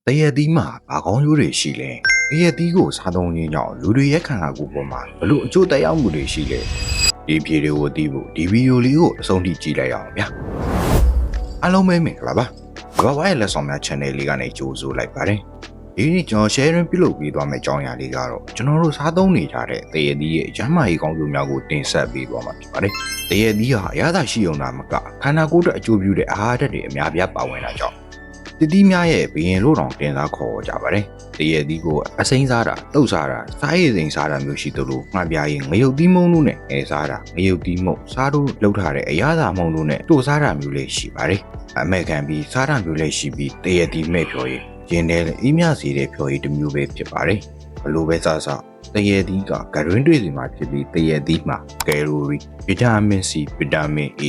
တရက်သီးမှာဘာကောင်းကျိုးတွေရှိလဲတရက်သီးကိုစားသုံးခြင်းကြောင့်လူတွေရဲ့ခန္ဓာကိုယ်ပေါ်မှာဘလို့အကျိုးသက်ရောက်မှုတွေရှိလဲဒီဖြေတွေကိုသိဖို့ဒီဗီဒီယိုလေးကိုအဆုံးထိကြည့်လိုက်ရအောင်ဗျာအားလုံးပဲမင်္ဂလာပါဘာဝရဲ့လက်ဆောင်များ channel လေးကနေကြိုဆိုလိုက်ပါတယ်ဒီနေ့ကျွန်တော် sharing ပြုလုပ်ပေးသွားမယ့်အကြောင်းအရာလေးကတော့ကျွန်တော်တို့စားသုံးနေကြတဲ့တရက်သီးရဲ့ကျန်းမာရေးကောင်းကျိုးများကိုတင်ဆက်ပေးသွားမှာဖြစ်ပါတယ်တရက်သီးဟာအရသာရှိုံသာမကခန္ဓာကိုယ်အတွက်အကျိုးပြုတဲ့အာဟာရဓာတ်တွေအများပြားပါဝင်တာကြောင့်တတိများရဲ့ဘရင်လို့တောင်တင်စားခေါ်ကြပါတယ်။တရက်သီးကိုအစိမ်းစားတာတုပ်စားတာစားရည်စိမ်စားတာမျိုးရှိသလိုငှက်ပြားရင်ငရုတ်သီးမုံတို့နဲ့အဲစားတာငရုတ်သီးမုံစားတို့လှုပ်ထားတဲ့အရာသာမုံတို့နဲ့တို့စားတာမျိုးလေးရှိပါတယ်။အမေခံပြီးစားတာမျိုးလေးရှိပြီးတရက်သီးမဲ့ဖြော်ရည်ရင်းတဲ့အေးမြစေတဲ့ဖြော်ရည်တစ်မျိုးပဲဖြစ်ပါတယ်။ဘလို့ပဲစားစားတရက်သီးကဂရင်းတွေစီမှာဖြစ်ပြီးတရက်သီးမှာကယ်လိုရီဗီတာမင် C ဗီတာမင် A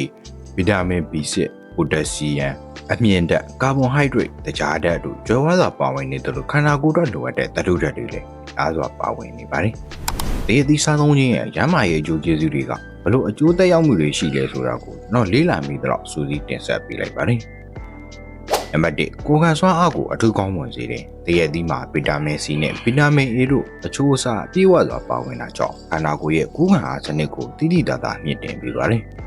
ဗီတာမင် B6 ပိုတက်ဆီယမ်အမြင့်ဓာတ်ကာဗွန်ဟိုက်ဒရိတ်တခြားဓာတ်တို့ကြွယ်ဝစွာပါဝင်နေတယ်လို့ခန္ဓာကိုယ်အတွက်လိုအပ်တဲ့သတ္တုဓာတ်တွေလည်းအားစွာပါဝင်နေပါတယ်။ဒီအသီးစားသုံးခြင်းရဲ့ကျန်းမာရေးအကျိုးကျေးဇူးတွေကဘလို့အကျိုးသက်ရောက်မှုတွေရှိလဲဆိုတာကိုတော့လေ့လာမိတော့စူးစီးတင်ဆက်ပေးလိုက်ပါတယ်။နံပါတ်1ကိုယ်ခံစွမ်းအားကိုအထူးကောင်းမွန်စေတယ်။ဒီအသီးမှာဗီတာမင် C နဲ့ဗီတာမင် A တို့အချိုးအစားပြည့်ဝစွာပါဝင်တာကြောင့်ခန္ဓာကိုယ်ရဲ့ကိုယ်ခံအားစနစ်ကိုတိတိကျကျမြင့်တင်ပေးပါတယ်။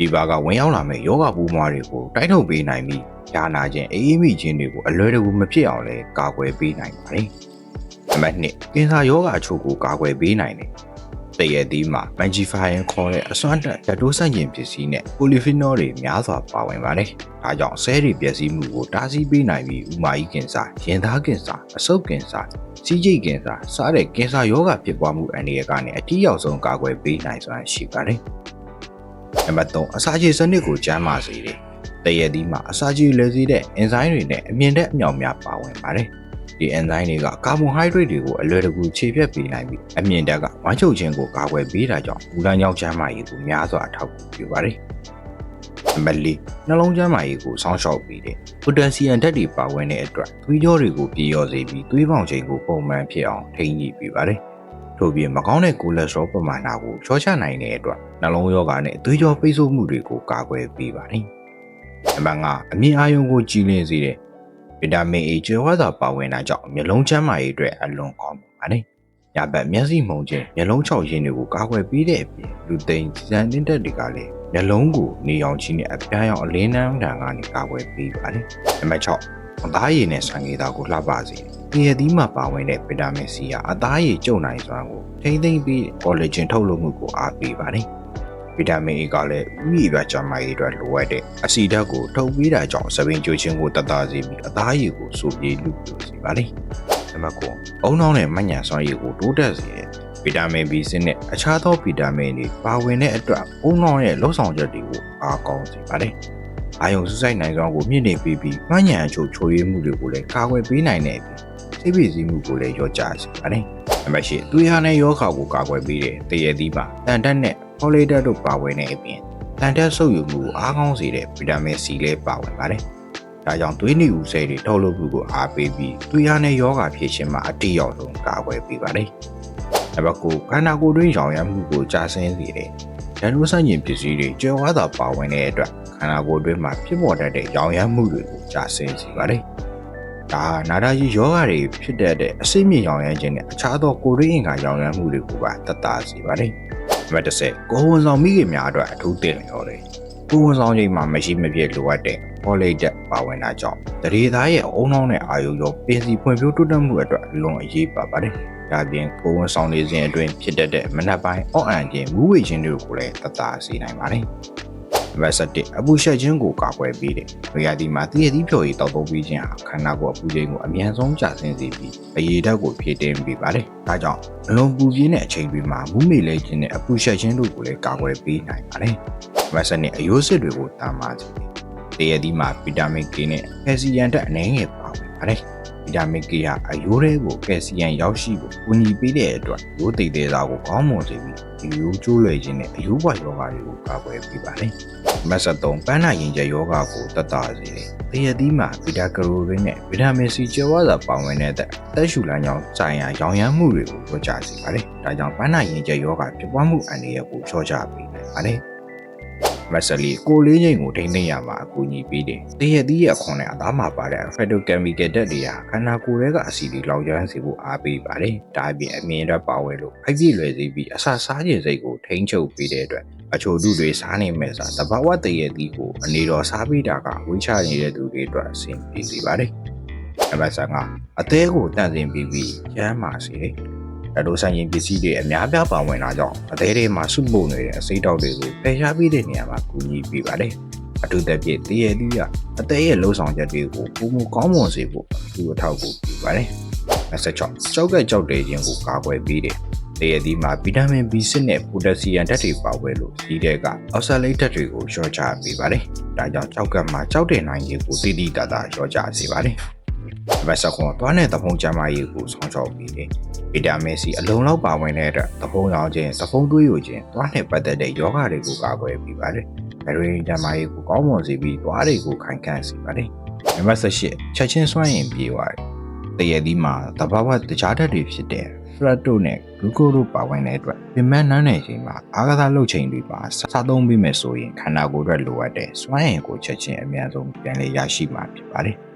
ဒီဘာကဝင်ရောက်လာမဲ့ယောဂပူးမွားတွေကိုတိုက်ထုတ်ပေးနိုင်ပြီးယာနာခြင်းအေးမိခြင်းတွေကိုအလွယ်တကူမဖြစ်အောင်လဲကာကွယ်ပေးနိုင်ပါတယ်။နံပါတ်2ကင်ဆာယောဂအချို့ကိုကာကွယ်ပေးနိုင်တယ်။တရက်သီးမှာ Magifying ခေါ်တဲ့အစွမ်းတက်ဓာတ်တိုးဆန့်ကျင်ပစ္စည်းနဲ့ Polyphenol တွေများစွာပါဝင်ပါတယ်။ဒါကြောင့်ဆဲတွေပျက်စီးမှုကိုတားဆီးပေးနိုင်ပြီးဥမာကြီးကင်ဆာ၊ရင်သားကင်ဆာ၊အဆုတ်ကင်ဆာ၊စီးကျိတ်ကင်ဆာစတဲ့ကင်ဆာယောဂဖြစ်ပွားမှုအန္တရာယ်ကနေအထူးရောက်ဆုံးကာကွယ်ပေးနိုင်စွမ်းရှိပါတယ်။နံပါတ်3အစာချေစနစ်ကိုကျန်းမာစေတယ်။တရက်သီးမှာအစာချေလဲစေတဲ့အင်ဇိုင်းတွေနဲ့အမြင့်တဲ့အမြောက်များပါဝင်ပါတယ်။ဒီအင်ဇိုင်းတွေကကာဗွန်ဟိုက်ဒရိတ်တွေကိုအလွယ်တကူခြေဖြတ်ပေးနိုင်ပြီးအမြင့်တက်ကဝမ်းချုပ်ခြင်းကိုကာကွယ်ပေးတာကြောင့်လူလန်းကြောင်းကျန်းမာရေးကိုများစွာအထောက်အကူပြုပါတယ်။နံပါတ်4နှလုံးကျန်းမာရေးကိုစောင့်ရှောက်ပေးတယ်။ပိုတက်ဆီယမ်ဓာတ်တွေပါဝင်တဲ့အတွက်သွေးကြောတွေကိုပြေလျော့စေပြီးသွေးပေါင်ချိန်ကိုပုံမှန်ဖြစ်အောင်ထိန်းညှိပေးပါတယ်။ထို့ပြင်မကောင်းတဲ့ကိုလက်စထရောပမာဏကိုလျှော့ချနိုင်တဲ့အတွက်နှလုံးရောဂါနဲ့သွေးကြောပိတ်ဆို့မှုတွေကိုကာကွယ်ပေးပါတယ်။နံပါတ်5အမြင့်အာရုံကိုကြည်လင်စေတယ်။ဗီတာမင် A ကျွဲဝါးစွာပါဝင်တာကြောင့်မျက်လုံးကျန်းမာရေးအတွက်အလွန်ကောင်းပါတယ်။ညဘက်မျက်စိမှုန်ခြင်းမျက်လုံးချောက်ခြင်းတွေကိုကာကွယ်ပေးတဲ့အပြင်လူသိန်းစံတင်တက်တွေကလည်းမျက်လုံးကိုနေအောင်ချင်းနဲ့အပြားရောင်အလင်းတန်းတန်ကနေကာကွယ်ပေးပါတယ်။နံပါတ်6အသားရည်နဲ့ဆန်ရည်သားကိုလှပစေတယ်။ဒီရည်သီးမှာပါဝင်တဲ့ဗီတာမင် C ကအသားရည်ကျုံနိုင်စွမ်းကိုထိန်းသိမ်းပြီးကောလာဂျင်ထုတ်လုပ်မှုကိုအားပေးပါတယ်။ဗီတာမင် A ကလည်းဥယျာဉ်ပြကျန်းမာရေးအတွက်လိုအပ်တဲ့အဆီဓာတ်ကိုထုတ်ပေးတာကြောင့်သပင်ကျိုးခြင်းကိုတတ်တာစေပြီးအသားရည်ကိုစိုးပြေးလူပြိုစေပါတယ်။နံပါတ်9အုံနောက်နဲ့မညံစွမ်းရည်ကိုတိုးတက်စေတဲ့ဗီတာမင် B6 နဲ့အခြားသောဗီတာမင်တွေပါဝင်တဲ့အတွက်အုံနောက်ရဲ့လှုပ်ဆောင်ချက်တွေကိုအားကောင်းစေပါတယ်။အာယုံစူးစိုက်နိုင်စွမ်းကိုမြင့်တင်ပေးပြီးမညံအချို့ချိုးရည်မှုတွေကိုလည်းကာကွယ်ပေးနိုင်တဲ့အပြင်စိတ်ဖိစီးမှုကိုလည်းလျော့ကျစေပါတယ်။နံပါတ်10သွေးဟာနဲ့ယောဂါကိုကာကွယ်ပေးတဲ့တရက်သီးပါတန်တက်နဲ့ဖော်လေဓာတ်တို့ပါဝင်တဲ့အပြင်တန်တက်ဆုပ်ယူမှုကိုအားကောင်းစေတဲ့ဗီတာမင် C လည်းပါဝင်ပါတယ်။ဒါကြောင့်သွေးနီဦးဆဲတွေထုတ်လုပ်မှုကိုအားပေးပြီးသွေးဟာနဲ့ယောဂါဖြစ်ခြင်းမှာအတိရောက်ဆုံးကာကွယ်ပေးပါတယ်။နံပါတ်9ခန္ဓာကိုယ်တွင်းရောင်ရမ်းမှုကိုကြာဆင်းစေတဲ့ဓာတ်ရိုးဆန့်ကျင်ပစ္စည်းတွေကြွယ်ဝစွာပါဝင်တဲ့အတွက်ခန္ဓာကိုယ်တွင်းမှာဖြစ်ပေါ်တတ်တဲ့ရောင်ရမ်းမှုတွေကိုကြာဆင်းစေပါတယ်။ဒါနာတာကြီးယောဂါတွေဖြစ်တဲ့အစိမ့်မြင့်ရောင်ရမ်းခြင်းနဲ့အခြားသောကိုယ်တွင်းအင်္ဂါရောင်ရမ်းမှုတွေကိုပါသက်သာစေပါတယ်။နံပါတ်10ကိုယ်ဝန်ဆောင်မိခင်များအတွက်အထူးတင်လျော်တယ်။ကိုယ်ဝန်ဆောင်ချိန်မှာမရှိမဖြစ်လိုအပ်တဲ့ဖော်လိတ်ဓာတ်ပါဝင်တာကြောင့်တရေသားရဲ့အုံနှောင်းနဲ့အာယုရောပင်စီဖွံ့ဖြိုးတိုးတက်မှုအတွက်အလွန်အရေးပါပါတယ်။ဒါပြင်ကိုယ်ဝန်ဆောင်နေစဉ်အတွင်းဖြစ်တတ်တဲ့မနက်ပိုင်းအော့အန်ခြင်းမူးဝေခြင်းတွေကိုလည်းသက်သာစေနိုင်ပါတယ်။နံပါတ်7အပူရှက်ခြင်းကိုကာကွယ်ပေးတယ်။နေရာဒီမှာတည့်ရည်သီးဖြော်ရည်တောက်သုံးပြီးခြင်းဟာခန္ဓာကိုယ်အပူချိန်ကိုအမြန်ဆုံးကျဆင်းစေပြီးအရည်ဓာတ်ကိုဖြည့်တင်းပေးပါတယ်။ဒါကြောင့်အလွန်ပူပြင်းတဲ့အချိန်တွေမှာမူးမေလဲခြင်းနဲ့အပူရှက်ခြင်းတို့ကိုလည်းကာကွယ်ပေးနိုင်ပါတယ်။နံပါတ်7အယိုးစစ်တွေကိုတမ်းမာစေတယ်။တည့်ရည်သီးမှာဗီတာမင် K နဲ့ကယ်လ်ဆီယမ်ဓာတ်အနည်းငယ်ပါဝင်ပါတယ်။ဗီတာမင် K ဟာအယိုးတွေကိုကယ်လ်ဆီယမ်ရောက်ရှိဖို့ကူညီပေးတဲ့အတွက်ရိုးသေးသေးသားကိုကောင်းမွန်စေပြီးဒီရိုးကျိုးလွယ်ခြင်းနဲ့အယိုးပွားယောဂါတွေကိုကာကွယ်ပေးပါတယ်။မက်73ပန်းနာရင်ကျယောဂါကိုသက်သာစေတယ်။တရက်သီးမှာဗီတာကရိုရင်းနဲ့ဗီတာမင် C ကျွဲဝါးစွာပါဝင်တဲ့သက်ရှူလမ်းကြောင်းဆိုင်ရာရောင်ရမ်းမှုတွေကိုလျော့ကျစေပါတယ်။ဒါကြောင့်ပန်းနာရင်ကျယောဂါဖြစ်ပွားမှုအန္တရာယ်ကိုလျှော့ချပေးနိုင်ပါတယ်။ မက်ဆလီကိုလေးချိန်ကိုထိန်းသိမ်းရမှာအကူအညီပေးတယ်တရက်သီးရဲ့အခွန်နဲ့အသားမှာပါတဲ့ phytochemical ဓာတ်တွေဟာခန္ဓာကိုယ်ရဲ့အဆီတွေလောင်ကျွမ်းစေဖို့အားပေးပါတယ်ဒါအပြင်အမြင်ဓာတ်ပါဝင်လို့ဖိုက်ပြည့်လွယ်စေပြီးအဆစားခြင်းစိတ်ကိုထိန်းချုပ်ပေးတဲ့အတွက်အချို့သူတွေစားနေမဲ့စားတဘာဝတရက်သီးကိုအနေတော်စားပေးတာကဝေးချနေတဲ့သူတွေအတွက်အဆင်ပြေစေပါတယ်နံပါတ်5အသေးကိုတန့်စင်ပြီးရမ်းပါစေတယ်ဒါတို့ဆိုင်ရင်ပစ္စည်းတွေအများပြားပါဝင်လာကြောင်းအသေးတွေမှာစုပုံနေတဲ့အစိတ်တောက်တွေကိုဖယ်ရှားပေးတဲ့နေရာမှာကူညီပေးပါတယ်အထူးသဖြင့်တရက်သီးကအသေးရဲ့လှုပ်ဆောင်ချက်တွေကိုပုံမကောင်းမွန်စေဖို့သူ့အထောက်ကိုပြုပါတယ်26ကြောက်ကကြောက်တဲ့ခြင်းကိုကာကွယ်ပေးတယ်တရက်သီးမှာဗီတာမင် B6 နဲ့ပိုတက်ဆီယမ်ဓာတ်တွေပါဝင်လို့ဒီတဲ့ကအောက်ဆာလိတ်ဓာတ်တွေကိုလျှော့ချပေးပါတယ်ဒါကြောင့်ကြောက်ကမှာကြောက်တဲ့နိုင်ခြင်းကိုတိတိတသာလျှော့ချစေပါတယ်နံပါတ်9သွားတဲ့သဖုံးကျမရေးကိုဆောင်ချောက်ပေးတယ်ဗီတာမင် C အလုံးလောက်ပါဝင်တဲ့အတွက်သဖုံးရောင်ခြင်းသဖုံးတွေးယူခြင်းသွားနဲ့ပတ်သက်တဲ့ယောဂတွေကိုကာကွယ်ပေးပါတယ်။ဗရီကျမရေးကိုကောင်းမွန်စေပြီးသွားတွေကိုခိုင်ခန့်စေပါတယ်။နံပါတ်10ချက်ချင်းစွမ်းရင်ပြေသွားတယ်။တရက်သီးမှာသဘာဝတခြားဓာတ်တွေဖြစ်တဲ့ fructose နဲ့ glucose တို့ပါဝင်တဲ့အတွက်ပြင်ပန်းနှမ်းတဲ့ချိန်မှာအာကစားလုပ်ချိန်တွေပါစားသုံးပြီးမယ်ဆိုရင်ခန္ဓာကိုယ်အတွက်လိုအပ်တဲ့စွမ်းရည်ကိုချက်ချင်းအများဆုံးပြန်လည်ရရှိမှာဖြစ်ပါတယ်။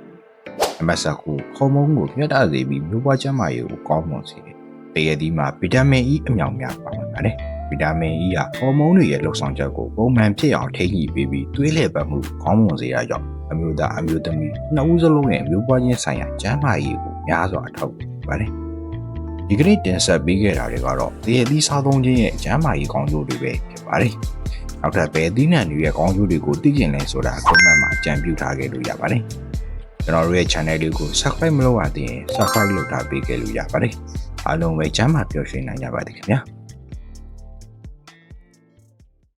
နံပါတ်9ဟော်မုန်းကိုမြတ်တာစေပြီးမျိုးပွားကျန်းမာရေးကိုကောင်းမွန်စေတယ်။တရက်သီးမှာဗီတာမင် E အမြောက်များပါဝင်ပါတယ်။ဗီတာမင် E ဟာဟော်မုန်းတွေရဲ့လှုပ်ဆောင်ချက်ကိုပုံမှန်ဖြစ်အောင်ထိန်းညှိပေးပြီးသွေးလှည့်ပတ်မှုကောင်းမွန်စေရကြောင်းအမျိုးသားအမျိုးသမီးနှစ်ဦးစလုံးရဲ့မျိုးပွားခြင်းဆိုင်ရာကျန်းမာရေးကိုများစွာအထောက်အကူပြုပါတယ်။ဒီကနေ့တင်ဆက်ပေးခဲ့တာတွေကတော့တရက်သီးစားသုံးခြင်းရဲ့ကျန်းမာရေးကောင်းကျိုးတွေပဲဖြစ်ပါတယ်။နောက်ထပ်ဘယ်သီးနှံတွေရဲ့ကောင်းကျိုးတွေကိုသိကျင်လဲဆိုတာအကွန်မန့်မှာအကြံပြုထားခဲ့လို့ရပါတယ်။ကျွန်တော်တို့ရဲ့ channel လေးကို subscribe မလုပ်ရသေးရင် subscribe လုပ်ထားပေးခဲ့လို့ရပါတယ်။အားလုံးပဲကျမ်းမာပျော်ရွှင်နိုင်ကြပါစေခင်ဗျာ။